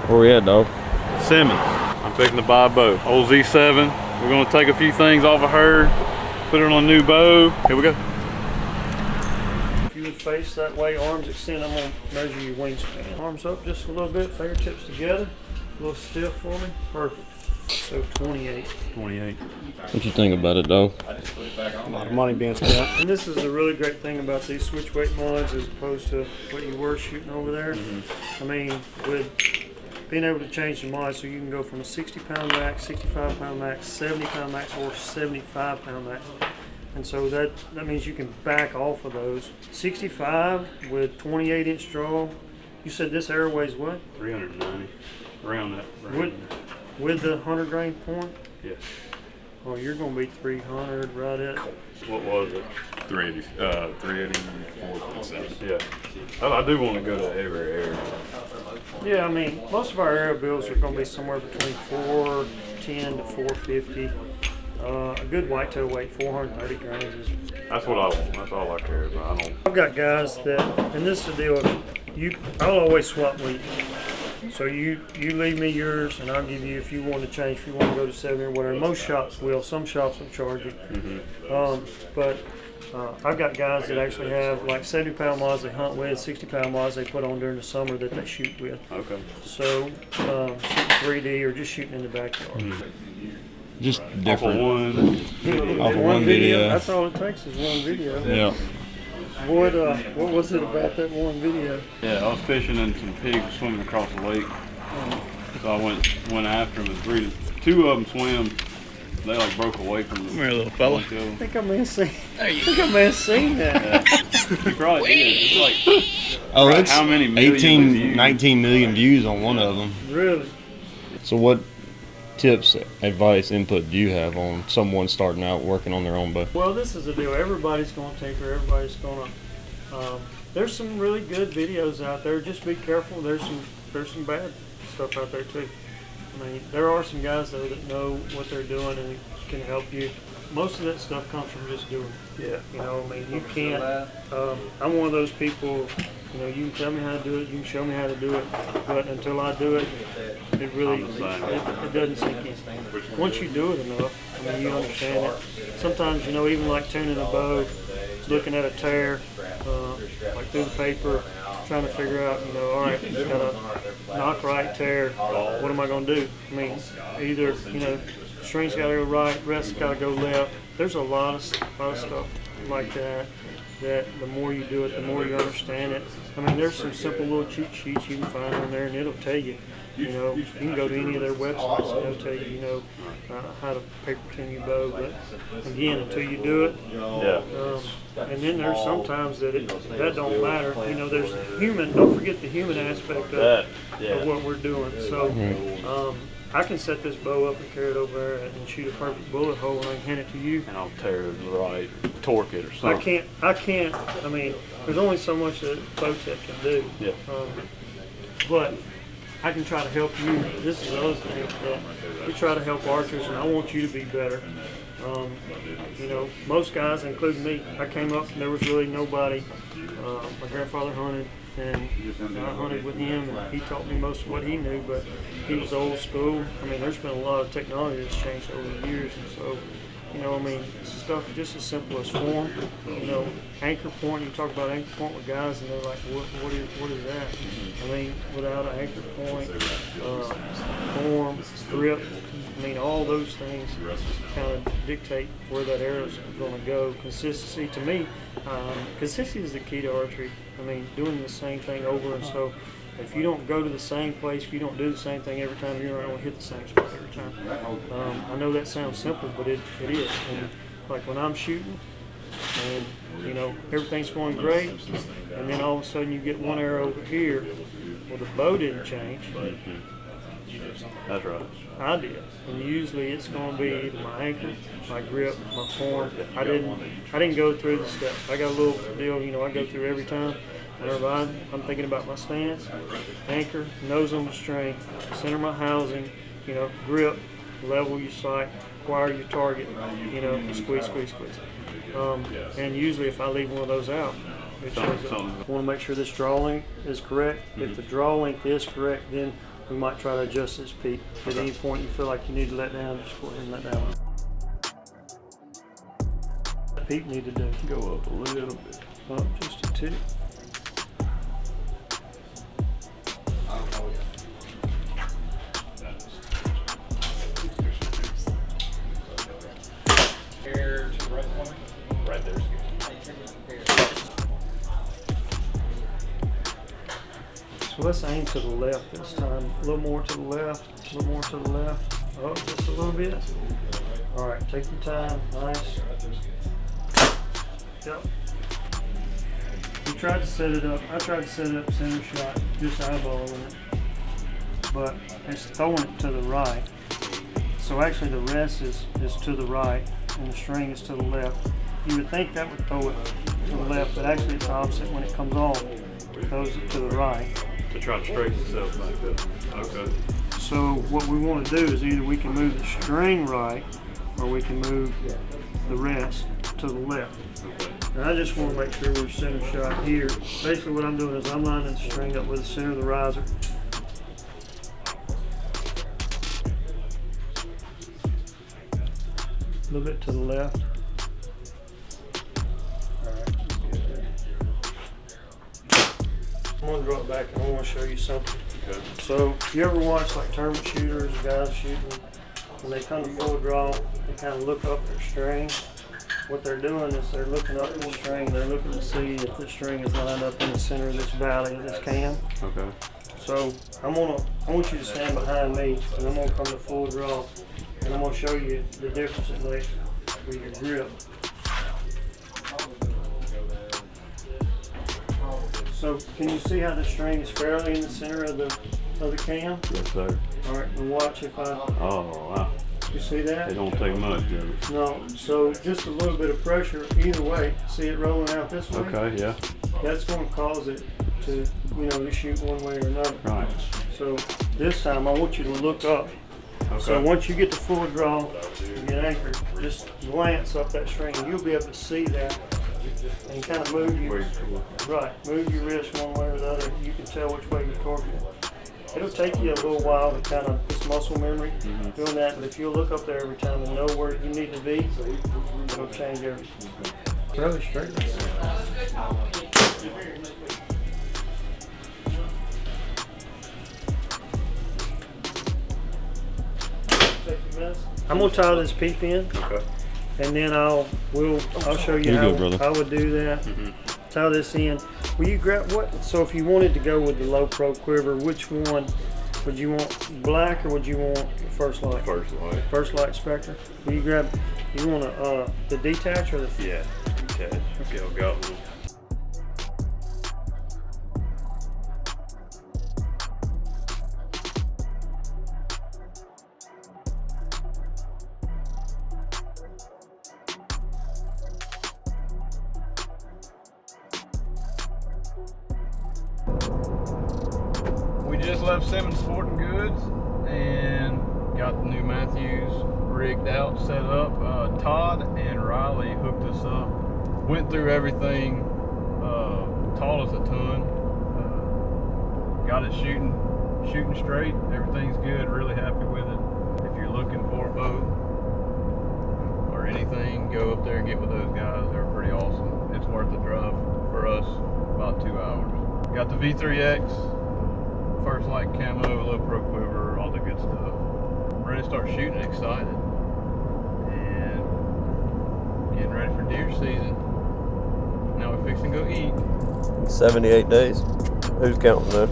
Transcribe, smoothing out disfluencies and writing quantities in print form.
Where we at, dog? Simmons. I'm fixing to buy a bow. Old Z7. We're gonna take a few things off of her, put her on a new bow. Here we go. If you would face that way, arms extend, I'm gonna measure your wingspan. Arms up just a little bit, fingertips together. A little stiff for me. Perfect. So 28. 28. What you think about it, dog? A lot of money being spent. And this is the really great thing about these switch weight mods as opposed to what you were shooting over there. I mean, with being able to change the mod so you can go from a 60-pound max, 65-pound max, 70-pound max, or 75-pound max. And so that means you can back off of those. 65 with 28-inch draw. You said this arrow weighs what? 390. Around that. Right with the 100 grain point? Yes. Oh, you're going to be 300 right at. What was it? 384.7. Yeah. I do want to go to every area. Yeah, I mean, most of our arrow builds are going to be somewhere between 410 to 450. A good whitetail weight, 430 grains is. That's what I want. That's all I care about. I've got guys that, and this is the deal. I'll always swap meat. So you leave me yours, and I'll give you if you want to change. If you want to go to 70 or whatever. Most shops will. Some shops will charge you. But I've got guys that actually have like 70-pound mods they hunt with, 60-pound mods they put on during the summer that they shoot with. Okay. So shooting 3D or just shooting in the backyard. Just different. Off one video. That's all it takes is one video. Yeah. What was it about that one video? Yeah, I was fishing and some pigs swimming across the lake. So I went after them and two of them swam. They like broke away from them. Come here, little fella. I think I may have seen that. Yeah. You probably did. It's like, oh, it's how many 19 million views on one of them. Really? So what tips, advice, input do you have on someone starting out working on their own bow? Well, this is the deal. Everybody's going to tinker. Everybody's going to. There's some really good videos out there. Just be careful. There's some bad stuff out there too. I mean, there are some guys though that know what they're doing and can help you. Most of that stuff comes from just doing it. Yeah. You know, I mean, you can't. I'm one of those people. You know, you can tell me how to do it. You can show me how to do it. But until I do it, it really it doesn't sink in. Once you do it enough, I mean, you understand it. Sometimes, you know, even like tuning a bow, looking at a tear, like through the paper, trying to figure out, you know, all right, it's got a knock right tear. What am I going to do? I mean, either, you know, string's got to go right, rest's got to go left. There's a lot of stuff like that. That the more you do it, the more you understand it. I mean, there's some simple little cheat sheets you can find on there, and it'll tell you. You know, you can go to any of their websites, and it'll tell you, you know, how to paper tune your bow. But again, until you do it, and then there's sometimes that that don't matter. You know, there's human. Don't forget the human aspect of what we're doing. So. I can set this bow up and carry it over there and shoot a perfect bullet hole, and I can hand it to you. And I'll tear it right, torque it or something. I can't. I mean, there's only so much that Bowtech can do. Yeah. But I can try to help you. This is the other thing that we try to help archers, and I want you to be better. You know, most guys, including me, I came up and there was really nobody. My grandfather hunted. And I hunted with him, and he taught me most of what he knew, but he was old school. I mean, there's been a lot of technology that's changed over the years, and so, you know, I mean, stuff just as simple as form. You know, anchor point, you talk about anchor point with guys, and they're like, what is that? I mean, without an anchor point, form, grip, I mean, all those things kind of dictate where that arrow's going to go. Consistency, to me, consistency is the key to archery. I mean, doing the same thing over, and so if you don't go to the same place, if you don't do the same thing every time, you're not going to hit the same spot every time. I know that sounds simple, but it is. And like when I'm shooting, and you know everything's going great, and then all of a sudden you get one arrow over here. Well, the bow didn't change. That's right. I did, and usually it's going to be either my anchor, my grip, my form. I didn't go through the steps. I got a little deal, you know, I go through every time. Whenever I'm thinking about my stance, anchor, nose on the string, center my housing, you know, grip, level your sight, acquire your target, you know, squeeze. And usually if I leave one of those out, it shows up. I want to make sure this draw length is correct. If the draw length is correct, then we might try to adjust this peak. At any point you feel like you need to let down, just go ahead and let down. That peak needed to Go up a little bit. up just a tick. Right there's good. So let's aim to the left this time. A little more to the left, a little more to the left. Oh, just a little bit. All right, take your time. Nice. Yep. You tried to set it up. I tried to set it up center shot, just eyeballing it. But it's throwing it to the right. So actually the rest is to the right and the string is to the left. You would think that would throw it to the left, but actually it's opposite. When it comes off, it throws it to the right. To try to straighten itself back up. Okay. So what we want to do is either we can move the string right or we can move the rest to the left. Okay. And I just want to make sure we're center shot here. Basically what I'm doing is I'm lining the string up with the center of the riser. A little bit to the left. I'm gonna draw it back and I want to show you something. Okay. So if you ever watch like tournament shooters, guys shooting, when they come to full draw, they kind of look up their string. What they're doing is they're looking up the string. They're looking to see if the string is lined up in the center of this valley of this cam. Okay. So I want you to stand behind me, and I'm gonna come to full draw, and I'm gonna show you the difference it makes with your grip. So can you see how the string is fairly in the center of the cam? Yes, sir. All right, and watch if I. Oh, wow. You see that? It don't take much, does it? No. So just a little bit of pressure either way. See it rolling out this way? Okay, yeah. That's going to cause it to, to shoot one way or another. Right. So this time I want you to look up. Okay. So once you get the full draw, you get anchored, just glance up that string and you'll be able to see that and kind of move your, move your wrist one way or the other. You can tell which way you're torquing it. It'll take you a little while to kind of, it's muscle memory doing that, but if you'll look up there every time and know where you need to be, it'll change everything. Fairly straight. I'm gonna tie this peep in, and then I'll show you how I would do that. Tie this in. Will you grab what? So if you wanted to go with the low pro quiver, which one would you want? Black or would you want first light? First light. First light Spectre. Will you grab? You want the detach or the? Yeah, detach. Okay, I've got one. We just left Simmons Sporting Goods and got the new Mathews rigged out, set up. Todd and Riley hooked us up, went through everything, taught us a ton, got it shooting straight. Everything's good, really happy with it. If you're looking for a boat or anything, go up there and get with those guys. They're pretty awesome. It's worth the drive for us, about 2 hours. Got the V3X. First light camo, low pro quiver, all the good stuff. I'm ready to start shooting, excited. And getting ready for deer season. Now we're fixing to go eat. 78 days. Who's counting though?